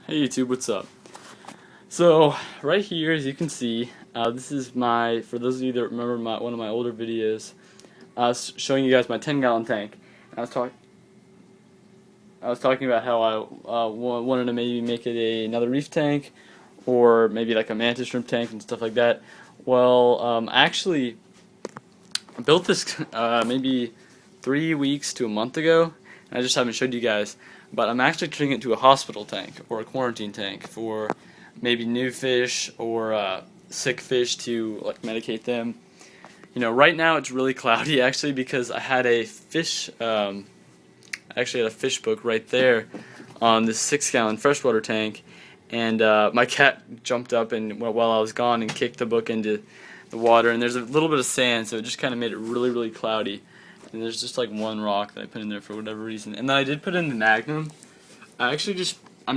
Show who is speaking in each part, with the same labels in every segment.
Speaker 1: Hey YouTube, what's up? So right here, as you can see, this is for those of you that remember one of my older videos, showing you guys my 10-gallon tank. I was talking about how I wanted to maybe make it another reef tank, or maybe like a mantis shrimp tank and stuff like that. Well, I actually built this maybe 3 weeks to a month ago, and I just haven't showed you guys. But I'm actually turning it into a hospital tank or a quarantine tank for maybe new fish or sick fish to like medicate them. You know, right now it's really cloudy actually because I had a fish. Actually had a fish book right there on this 6-gallon freshwater tank, and my cat jumped up and while I was gone and kicked the book into the water, and there's a little bit of sand, so it just kind of made it really cloudy. And there's just like one rock that I put in there for whatever reason. And then I did put in the Magnum. I'm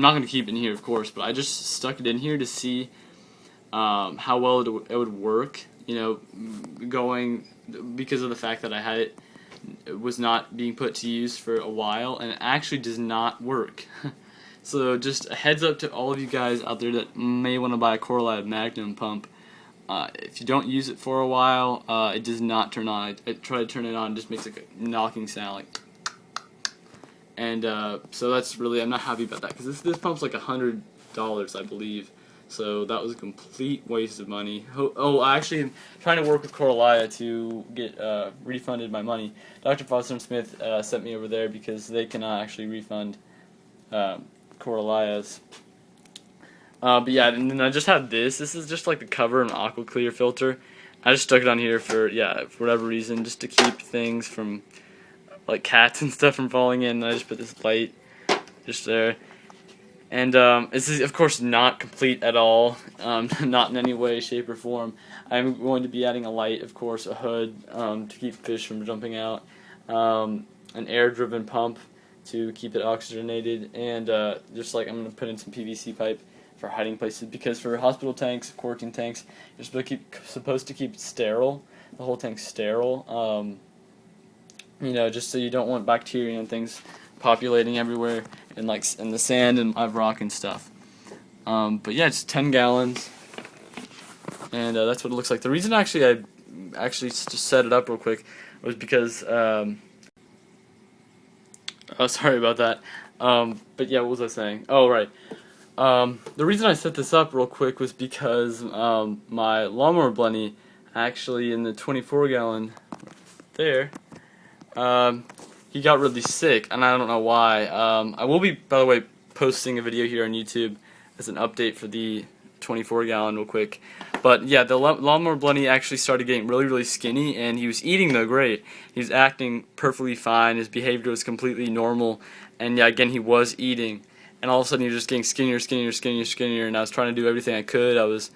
Speaker 1: not going to keep it in here, of course, but I just stuck it in here to see how well it would work, you know, because of the fact that it was not being put to use for a while, and it actually does not work. So just a heads up to all of you guys out there that may want to buy a R.I.P Magnum pump. If you don't use it for a while, it does not turn on. I try to turn it on, it just makes like a knocking sound, like. And so that's really, I'm not happy about that because this pump's like $100, I believe. So that was a complete waste of money. I actually am trying to work with R.I.P to get refunded my money. Dr. Foster and Smith sent me over there because they cannot actually refund R.I.P's. But yeah, and then I just have this. This is just like the cover and aqua clear filter. I just stuck it on here for whatever reason, just to keep things from like cats and stuff from falling in. I just put this light just there. And this is of course not complete at all, not in any way, shape, or form. I'm going to be adding a light, of course, a hood to keep fish from jumping out, an air-driven pump to keep it oxygenated, and just like I'm going to put in some PVC pipe for hiding places, because for hospital tanks, quarantine tanks, you're supposed to keep it sterile, the whole tank sterile, you know, just so you don't want bacteria and things populating everywhere, and like in the sand and live rock and stuff. But yeah, it's 10 gallons, and that's what it looks like. The reason I just set it up real quick was because oh, sorry about that. But yeah, what was I saying? Oh, right. The reason I set this up real quick was because my lawnmower blenny, actually in the 24-gallon there, he got really sick, and I don't know why. I will be, by the way, posting a video here on YouTube as an update for the 24-gallon real quick. But yeah, the lawnmower blenny actually started getting really skinny, and he was eating though great. He was acting perfectly fine. His behavior was completely normal, and yeah, again, he was eating. And all of a sudden, he was just getting skinnier, and I was trying to do everything I could. I was,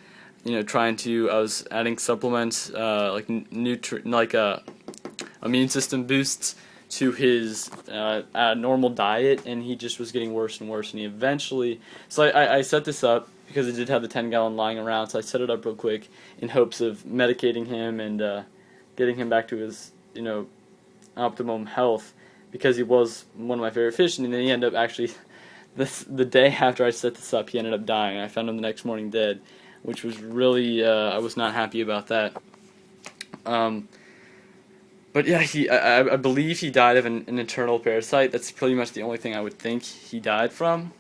Speaker 1: I was adding supplements, like immune system boosts to his normal diet, and he just was getting worse and worse. And he eventually, so I set this up because I did have the 10-gallon lying around, so I set it up real quick in hopes of medicating him and getting him back to his, optimum health, because he was one of my favorite fish, and then he ended up actually. The day after I set this up, he ended up dying. I found him the next morning dead, which was really, I was not happy about that. But yeah, I believe he died of an internal parasite. That's pretty much the only thing I would think he died from,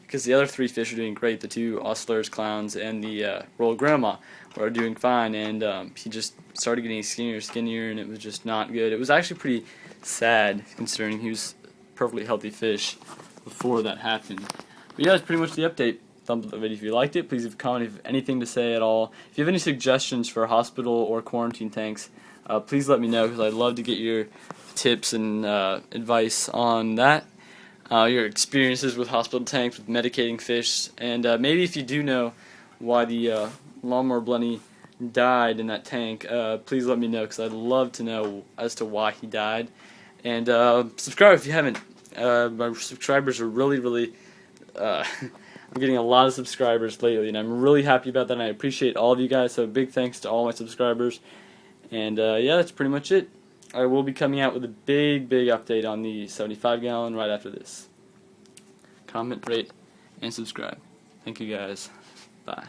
Speaker 1: because the other 3 fish are doing great. The 2 ostlers, clowns, and the royal grandma are doing fine, and he just started getting skinnier, and it was just not good. It was actually pretty sad, considering he was a perfectly healthy fish before that happened. But yeah, that's pretty much the update. Thumbs up the video if you liked it. Please leave a comment if you have anything to say at all. If you have any suggestions for hospital or quarantine tanks, please let me know, because I'd love to get your tips and advice on that. Your experiences with hospital tanks, with medicating fish, and maybe if you do know why the lawnmower blenny died in that tank, please let me know, because I'd love to know as to why he died. And subscribe if you haven't. My subscribers are really I'm getting a lot of subscribers lately, and I'm really happy about that, and I appreciate all of you guys, so big thanks to all my subscribers. And yeah, that's pretty much it. I will be coming out with a big update on the 75-gallon right after this. Comment, rate, and subscribe. Thank you guys. Bye.